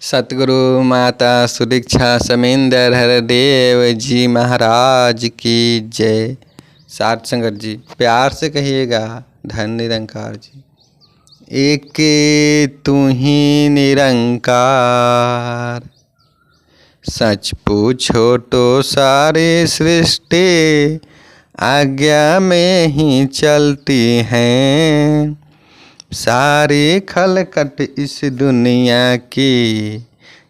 सतगुरु माता सुदीक्षा समेंदर हरदेव जी महाराज की जय। साथ संगत जी प्यार से कहिएगा धन निरंकार जी। एक तू ही निरंकार, सच पूछो तो सारी सृष्टि आज्ञा में ही चलती हैं। सारी खलकट इस दुनिया की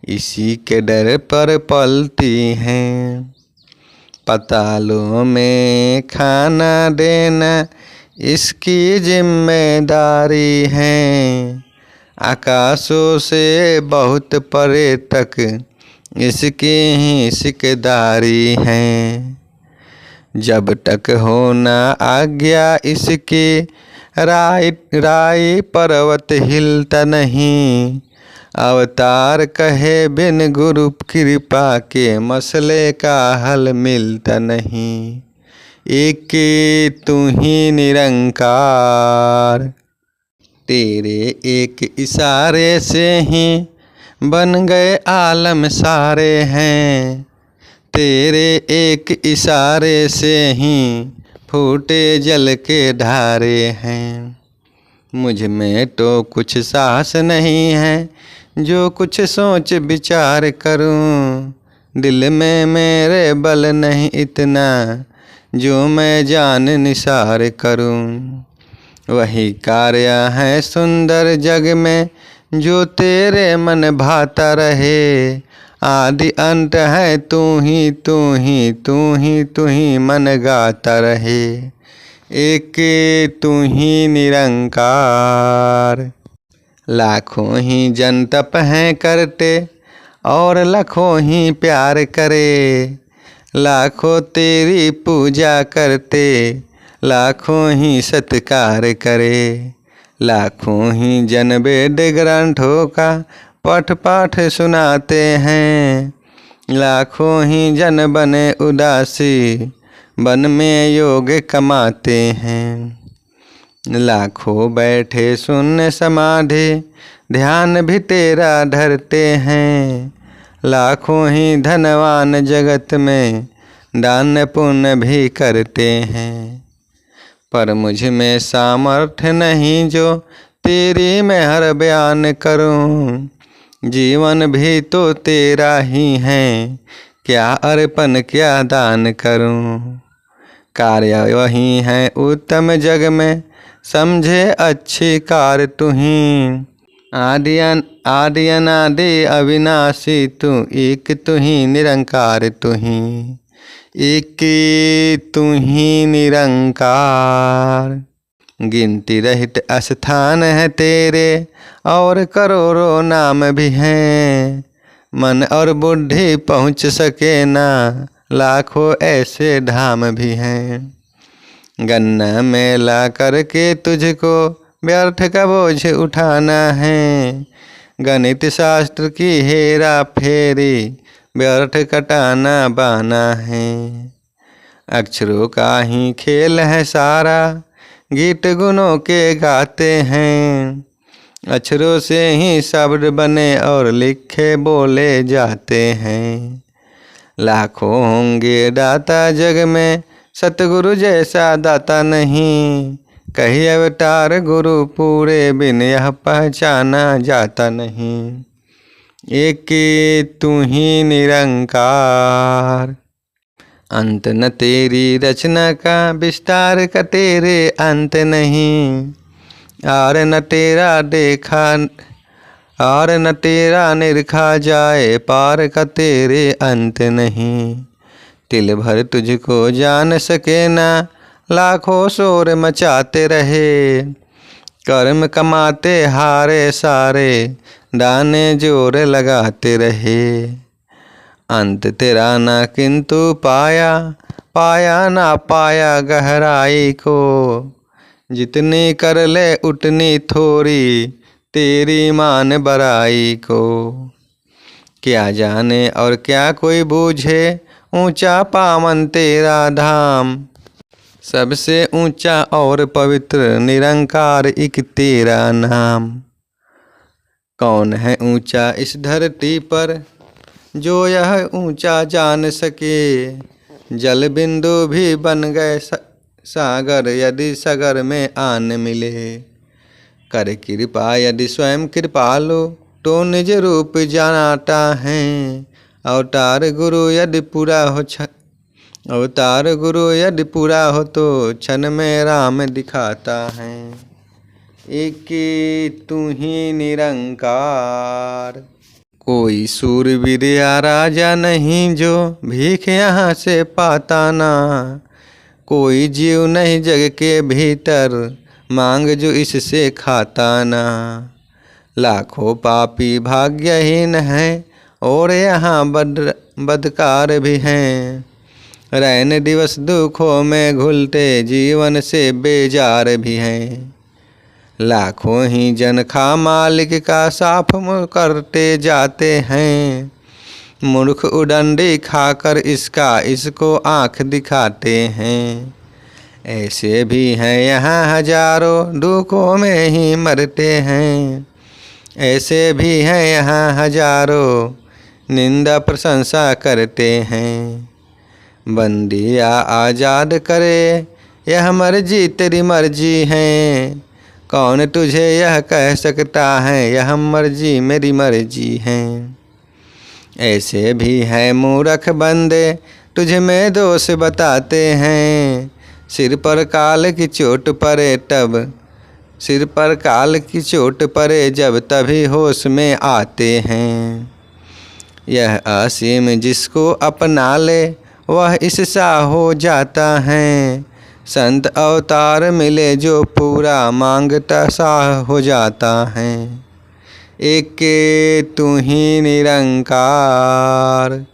इसी के डर पर पलती हैं। पतालों में खाना देना इसकी जिम्मेदारी है। आकाशों से बहुत परे तक इसकी ही सिकदारी है। जब तक हो ना आज्ञा इसकी राई पर्वत हिलता नहीं। अवतार कहे बिन गुरु कृपा के मसले का हल मिलता नहीं। एक तू ही निरंकार, तेरे एक इशारे से ही बन गए आलम सारे हैं। तेरे एक इशारे से ही फूटे जल के धारे हैं। मुझ में तो कुछ साहस नहीं है जो कुछ सोच विचार करूं। दिल में मेरे बल नहीं इतना जो मैं जान निसार करूं। वही कार्य है सुंदर जग में जो तेरे मन भाता रहे। आदि अंत है तू ही तू ही तू ही तू ही मन गाता रहे। एक तू ही निरंकार, लाखों ही जन तप हैं करते और लाखों ही प्यार करे। लाखों तेरी पूजा करते लाखों ही सत्कार करे। लाखों ही जन वेद ग्रंथों का पठ पाठ सुनाते हैं। लाखों ही जन बने उदासी वन में योग कमाते हैं। लाखों बैठे शून्य समाधि ध्यान भी तेरा धरते हैं। लाखों ही धनवान जगत में दान पुण्य भी करते हैं। पर मुझ में सामर्थ्य नहीं जो तेरी मैं हर बयान करूं। जीवन भी तो तेरा ही है, क्या अर्पण क्या दान करूं। कार्य वही है उत्तम जग में समझे अच्छी कार तू ही। आदि अनादि अविनाशी तू एक तू ही निरंकार तू ही। एक तू ही निरंकार, गिनती रहित स्थान है तेरे और करोड़ों नाम भी हैं। मन और बुद्धि पहुँच सके ना लाखों ऐसे धाम भी हैं। गन्ना में ला करके तुझको व्यर्थ का बोझ उठाना है। गणित शास्त्र की हेरा फेरी व्यर्थ कटाना बाना है। अक्षरों का ही खेल है सारा गीत गुणों के गाते हैं। अक्षरों से ही शब्द बने और लिखे बोले जाते हैं। लाखों होंगे दाता जग में सतगुरु जैसा दाता नहीं। कहीं अवतार गुरु पूरे बिन यह पहचाना जाता नहीं। एक तू ही निरंकार, अंत न तेरी रचना का विस्तार का तेरे अंत नहीं। और न तेरा देखा और न तेरा निरखा जाए पार का तेरे अंत नहीं। तिल भर तुझको जान सके ना लाखों शोर मचाते रहे। कर्म कमाते हारे सारे दाने जोर लगाते रहे। अंत तेरा ना किंतु पाया पाया ना पाया गहराई को। जितनी कर ले उतनी थोड़ी तेरी मान बड़ाई को। क्या जाने और क्या कोई बूझे ऊंचा पावन तेरा धाम। सबसे ऊंचा और पवित्र निरंकार एक तेरा नाम। कौन है ऊंचा इस धरती पर जो यह ऊंचा जान सके। जल बिंदु भी बन गए सागर यदि सागर में आन मिले। कर कृपा यदि स्वयं कृपालु तो निज रूप जानाता है। अवतार गुरु यदि पूरा हो अवतार गुरु यदि पूरा हो तो क्षण में राम दिखाता है। एक तू ही निरंकार। कोई सूरवीर या राजा नहीं जो भीख यहाँ से पाता ना। कोई जीव नहीं जग के भीतर मांग जो इससे खाता ना। लाखों पापी भाग्यहीन हैं और यहाँ बदकार भी हैं। रैन दिवस दुखों में घुलते जीवन से बेजार भी हैं। लाखों ही जन खा मालिक का साफ करते जाते हैं। मूर्ख उडंडी खाकर इसको आँख दिखाते हैं। ऐसे भी हैं यहाँ हजारों दुखों में ही मरते हैं। ऐसे भी हैं यहाँ हजारों निंदा प्रशंसा करते हैं। बंदी या आज़ाद करे यह मर्जी तेरी मर्जी है। कौन तुझे यह कह सकता है यह मर्जी मेरी मर्जी है। ऐसे भी हैं मूर्ख बंदे तुझ में दोष बताते हैं। सिर पर काल की चोट पड़े सिर पर काल की चोट पड़े जब तभी होश में आते हैं। यह असीम जिसको अपना ले वह इससा हो जाता है। संत अवतार मिले जो पूरा मांगता सा हो जाता है। एक तू ही निरंकार।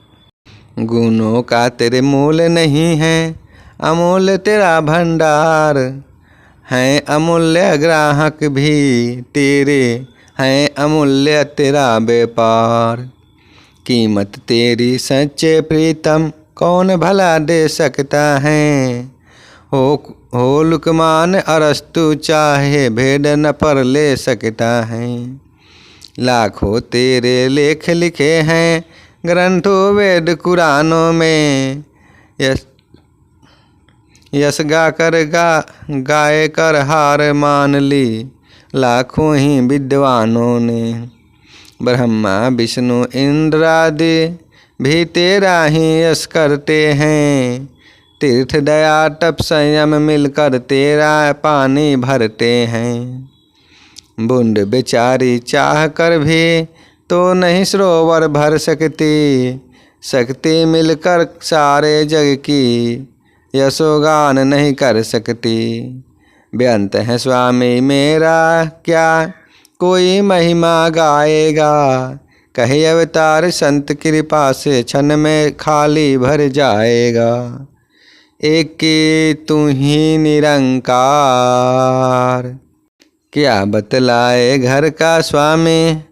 गुणों का तेरे मूल नहीं है अमूल्य तेरा भंडार। हैं अमूल्य ग्राहक भी तेरे हैं अमूल्य तेरा व्यापार। कीमत तेरी सच्चे प्रीतम कौन भला दे सकता है। हो लुकमान अरस्तु चाहे भेद न पर ले सकता है। लाखों तेरे लेख लिखे हैं ग्रंथों वेद कुरानों में। यश गाए कर हार मान ली लाखों ही विद्वानों ने। ब्रह्मा विष्णु इंद्र आदि भी तेरा ही यश करते हैं। तीर्थ दया तप संयम मिलकर तेरा पानी भरते हैं। बूंद बेचारी चाह कर भी तो नहीं सरोवर भर सकती। शक्ति मिलकर सारे जग की यशोगान नहीं कर सकती। बेअंत है स्वामी मेरा क्या कोई महिमा गाएगा। कहे अवतार संत कृपा से क्षण में खाली भर जाएगा। एक तू ही निरंकार। क्या बतलाए घर का स्वामी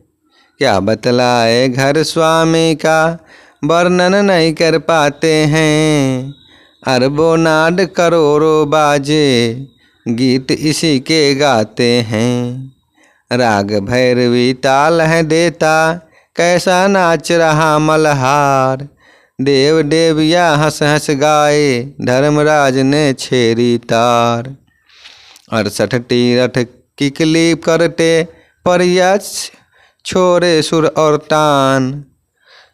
क्या बतलाए घर स्वामी का वर्णन नहीं कर पाते हैं। अरबों नाद करोड़ों बाजे गीत इसी के गाते हैं। राग भैरवी ताल है देता कैसा नाच रहा मल्हार। देव देविया हंस हंस गाए धर्मराज ने छेरी तार। 68 तीरथ किकली करते परिया छोरे सुर और तान।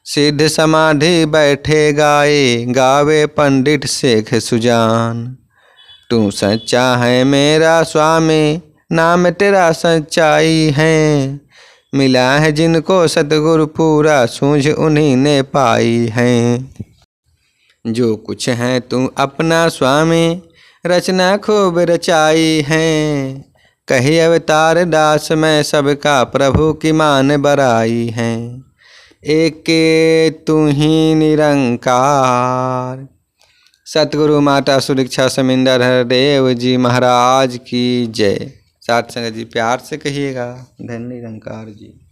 सिद्ध समाधि बैठे गावे पंडित शेख सुजान। तू सच्चा है मेरा स्वामी नाम तेरा सच्चाई है। मिला है जिनको सतगुरु पूरा सूझ उन्हीं ने पाई है। जो कुछ है तू अपना स्वामी रचना खूब रचाई है। कही अवतार दास मैं सबका प्रभु की मान बराई है। एक तू ही निरंकार। सतगुरु माता सुदीक्षा समिंदर हरदेव जी महाराज की जय। साथ संगत जी प्यार से कहिएगा धन्य निरंकार जी।